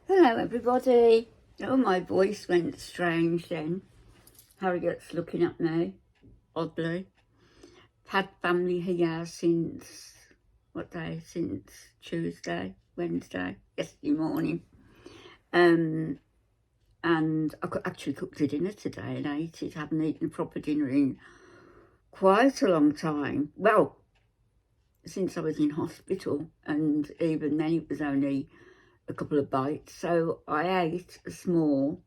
Hello everybody. Oh, my voice went strange then. Harriet's looking at me, oddly. Had family here since, what day? Since Tuesday, Wednesday, yesterday morning. And I actually cooked a dinner today and ate it. Haven't eaten a proper dinner in quite a long time. Well, since I was in hospital, and even then it was only a couple of bites. So I ate a small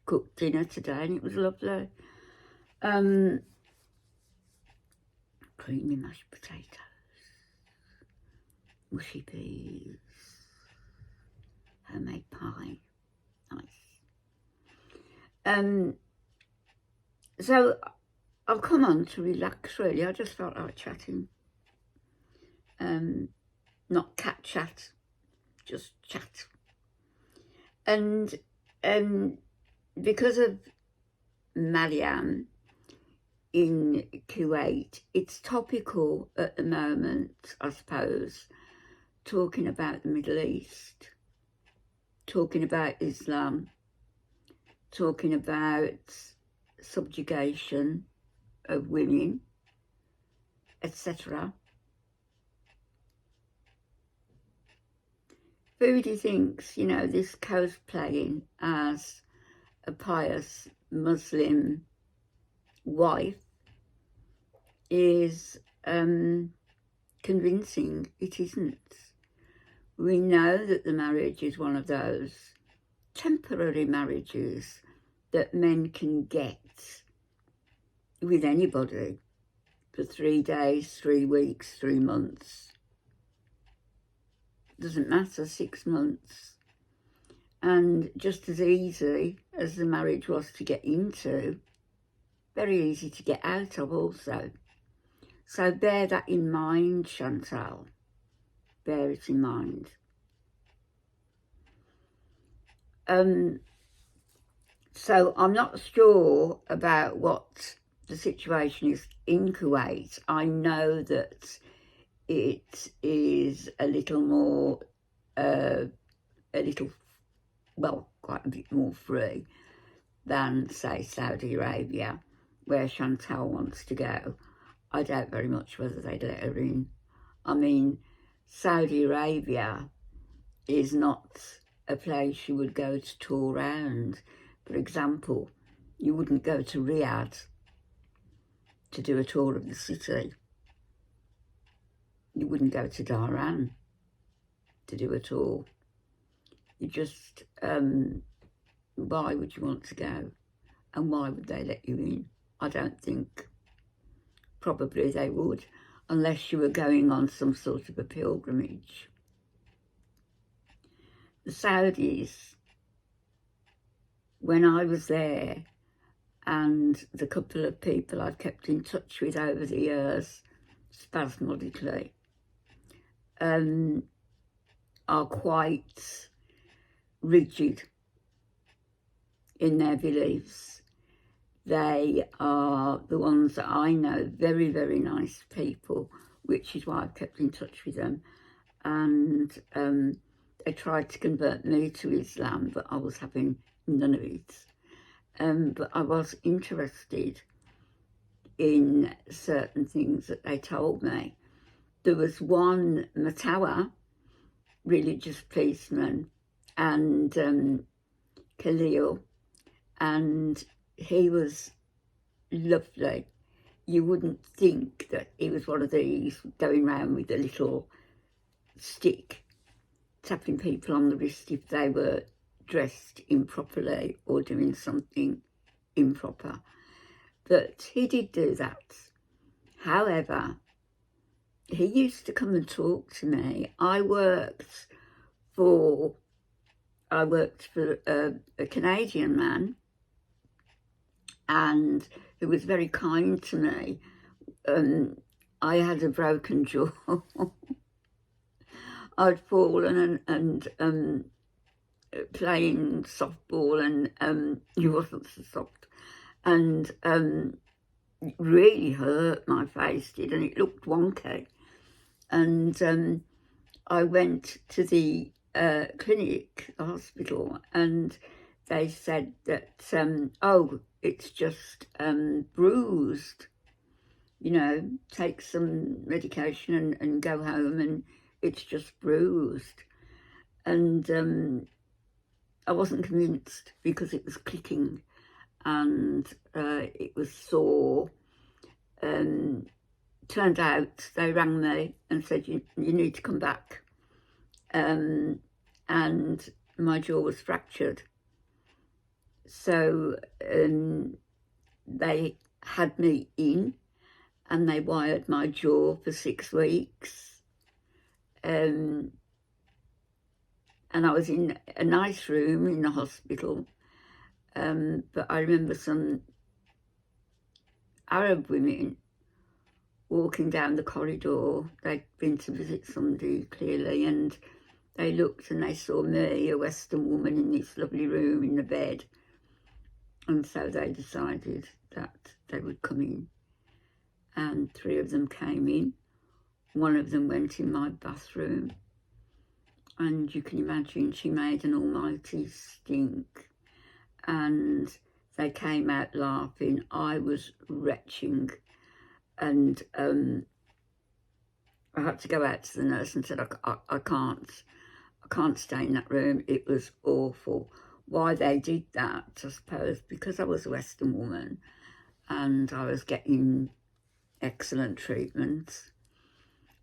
cooked dinner today and it was lovely. Creamy mashed potatoes, mushy peas, homemade pie, nice. So I've come on to relax really. I just felt like chatting. Not cat chat, just chat. And because of Mariam in Kuwait, it's topical at the moment, I suppose, talking about the Middle East, talking about Islam, talking about subjugation of women, etc. Foodie thinks, this cosplaying as a pious Muslim wife is convincing. It isn't. We know that the marriage is one of those temporary marriages that men can get with anybody for 3 days, 3 weeks, 3 months. Doesn't matter, 6 months. And just as easy as the marriage was to get into, very easy to get out of also. So bear that in mind, Chantal. Bear it in mind. So I'm not sure about what the situation is in Kuwait. I know that it is a little more, quite a bit more free than, say, Saudi Arabia, where Chantal wants to go. I doubt very much whether they'd let her in. I mean, Saudi Arabia is not a place you would go to tour around. For example, you wouldn't go to Riyadh to do a tour of the city. You wouldn't go to Dhahran to do a tour. You just, why would you want to go? And why would they let you in? I don't think. Probably they would, unless you were going on some sort of a pilgrimage. The Saudis, when I was there, and the couple of people I've kept in touch with over the years, spasmodically, are quite rigid in their beliefs. They are the ones that I know, very, very nice people, which is why I've kept in touch with them. And they tried to convert me to Islam, but I was having none of it. But I was interested in certain things that they told me. There was one Matawa religious policeman and Khalil, and he was lovely. You wouldn't think that he was one of these going around with a little stick tapping people on the wrist if they were dressed improperly or doing something improper. But he did do that. However, he used to come and talk to me. I worked for a Canadian man, and who was very kind to me. I had a broken jaw. I'd fallen and playing softball, and he wasn't so soft, and it really hurt, my face did, and it looked wonky. And I went to the clinic, the hospital, and they said that, oh, it's just bruised, you know, take some medication and go home, and it's just bruised. And I wasn't convinced because it was clicking and it was sore. Turned out they rang me and said, you need to come back. And my jaw was fractured. So they had me in and they wired my jaw for 6 weeks. And I was in a nice room in the hospital. But I remember some Arab women walking down the corridor. They'd been to visit somebody, clearly, and they looked and they saw me, a Western woman, in this lovely room in the bed. And so they decided that they would come in. And 3 of them came in. One of them went in my bathroom. And you can imagine she made an almighty stink. And they came out laughing. I was retching. And I had to go out to the nurse and said, I can't stay in that room. It was awful. Why they did that, I suppose, because I was a Western woman and I was getting excellent treatment.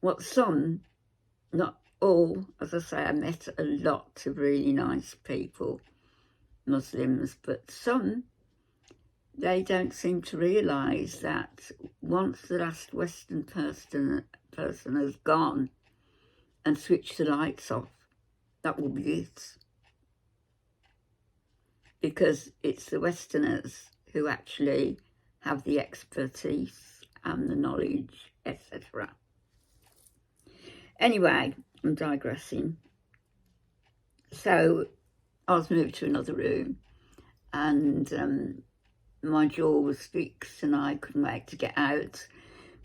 Well, some, not all, as I say, I met a lot of really nice people, Muslims, but some, they don't seem to realise that once the last Western person has gone and switched the lights off, that will be it. Because it's the Westerners who actually have the expertise and the knowledge, etc. Anyway, I'm digressing. So I was moved to another room and my jaw was fixed and I couldn't wait to get out.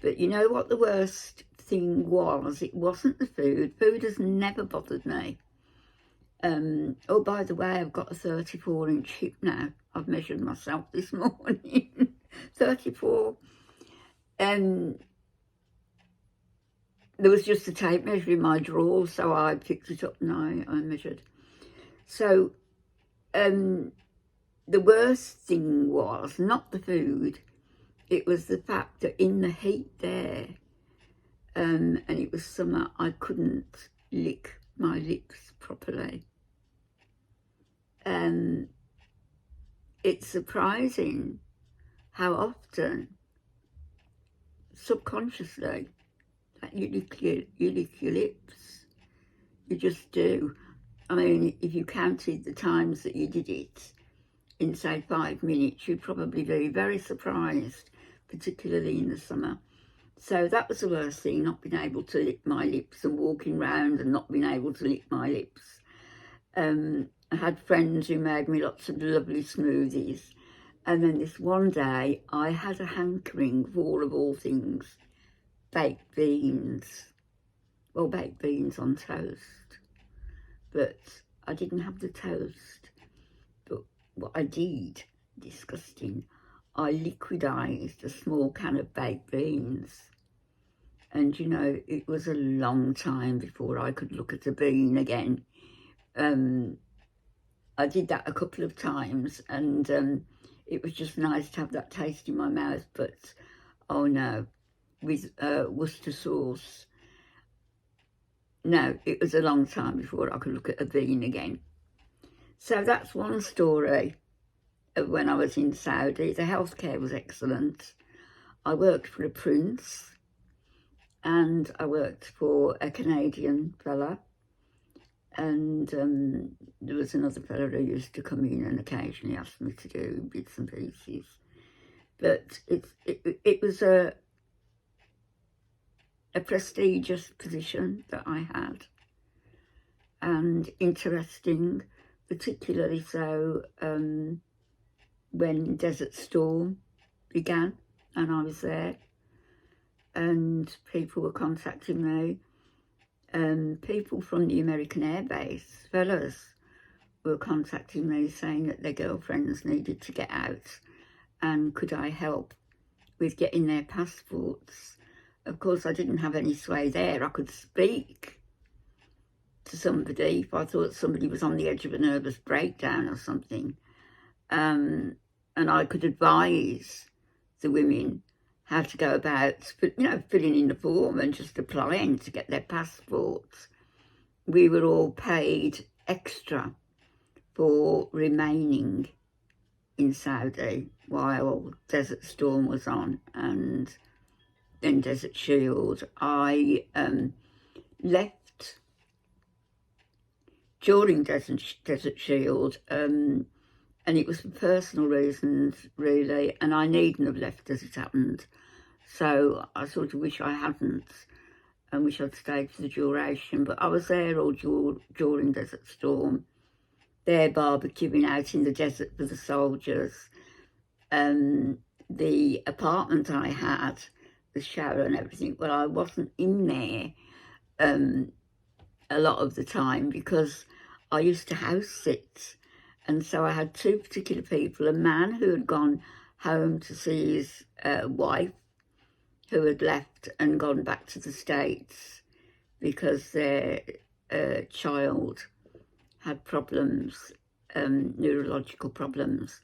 But you know what the worst thing was? It wasn't the food. Food has never bothered me. Oh, by the way, I've got a 34-inch hip now. I've measured myself this morning. 34. There was just a tape measure in my drawer, so I picked it up and I measured. So the worst thing was not the food. It was the fact that in the heat there, and it was summer, I couldn't lick my lips properly. It's surprising how often, subconsciously, that you lick your lips. You just do. I mean, if you counted the times that you did it in, say, 5 minutes, you'd probably be very surprised, particularly in the summer. So that was the worst thing, not being able to lick my lips and walking round and not being able to lick my lips. I had friends who made me lots of lovely smoothies. And then this one day, I had a hankering for, of all things, baked beans. Well, baked beans on toast. But I didn't have the toast. But what I did, disgusting, I liquidised a small can of baked beans. And, you know, it was a long time before I could look at a bean again. I did that a couple of times and it was just nice to have that taste in my mouth. But, oh no, with Worcester sauce, no, it was a long time before I could look at a bean again. So that's one story of when I was in Saudi. The healthcare was excellent. I worked for a prince and I worked for a Canadian fella. And there was another fellow who used to come in and occasionally ask me to do bits and pieces. But it was a prestigious position that I had. And interesting, particularly so when Desert Storm began and I was there. And people were contacting me. people from the American Air Base, fellas, were contacting me saying that their girlfriends needed to get out and could I help with getting their passports. Of course, I didn't have any sway there. I could speak to somebody if I thought somebody was on the edge of a nervous breakdown or something. And I could advise the women how to go about, filling in the form and just applying to get their passports. We were all paid extra for remaining in Saudi while Desert Storm was on and then Desert Shield. I left during Desert Shield, and it was for personal reasons, really, and I needn't have left as it happened. So I sort of wish I hadn't and wish I'd stayed for the duration. But I was there all during Desert Storm, there barbecuing out in the desert for the soldiers. The apartment I had, the shower and everything, well, I wasn't in there a lot of the time because I used to house sit. And so I had two particular people, a man who had gone home to see his wife, who had left and gone back to the States because their child had problems, neurological problems,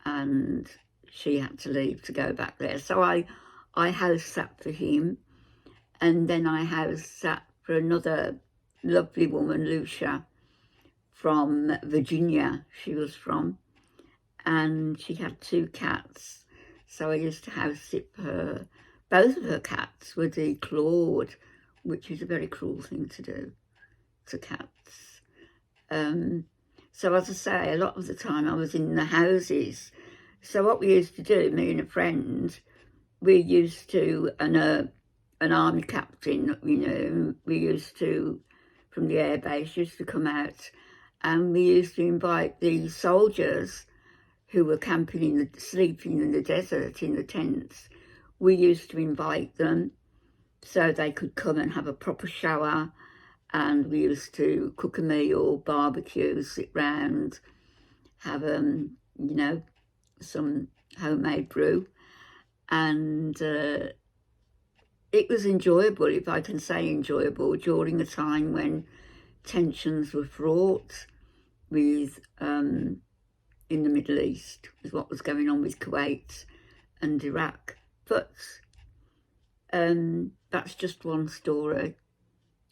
and she had to leave to go back there. So I house sat for him, and then I house sat for another lovely woman, Lucia, from Virginia, she was from, and she had two cats, so I used to house sit for her. Both of her cats were declawed, which is a very cruel thing to do to cats. So as I say, a lot of the time I was in the houses. So what we used to do, me and a friend, we used to, and an army captain, we used to, from the air base, used to come out, and we used to invite the soldiers who were sleeping in the desert in the tents. We used to invite them so they could come and have a proper shower, and we used to cook a meal, barbecue, sit round, have some homemade brew, and it was enjoyable, if I can say enjoyable, during a time when tensions were fraught with in the Middle East, with what was going on with Kuwait and Iraq. But that's just one story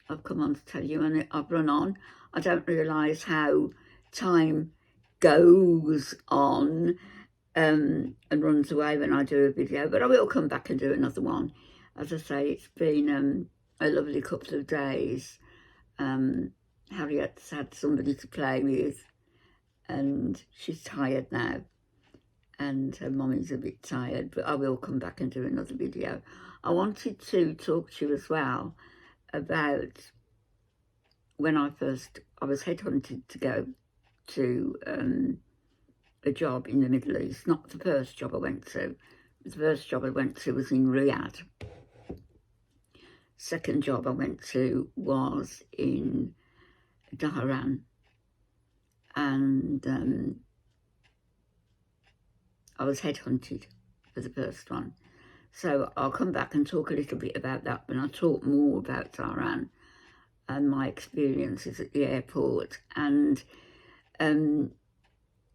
I've come on to tell you, and I've run on. I don't realise how time goes on and runs away when I do a video, but I will come back and do another one. As I say, it's been a lovely couple of days. Harriet's had somebody to play with, and she's tired now, and her mummy's a bit tired, but I will come back and do another video. I wanted to talk to you as well about when I was headhunted to go to a job in the Middle East. Not the first job I went to. The first job I went to was in Riyadh. Second job I went to was in Dhahran, and I was headhunted for the first one. So I'll come back and talk a little bit about that when I talk more about Dhahran and my experiences at the airport, and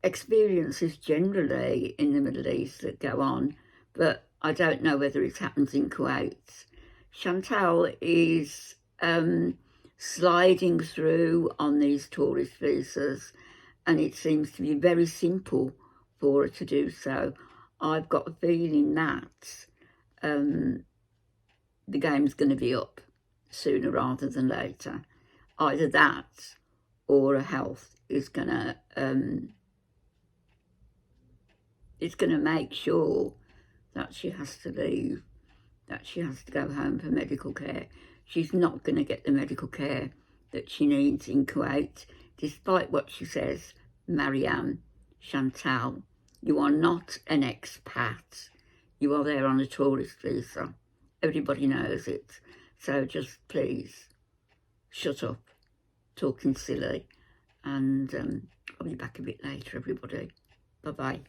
experiences generally in the Middle East that go on, but I don't know whether it happens in Kuwait. Chantal is sliding through on these tourist visas, and it seems to be very simple for her to do so. I've got a feeling that the game's going to be up sooner rather than later. Either that or her health is going to make sure that she has to leave, that she has to go home for medical care. She's not going to get the medical care that she needs in Kuwait, despite what she says. Mariam, Chantal, you are not an expat. You are there on a tourist visa. Everybody knows it. So just please shut up talking silly, and I'll be back a bit later, everybody. Bye-bye.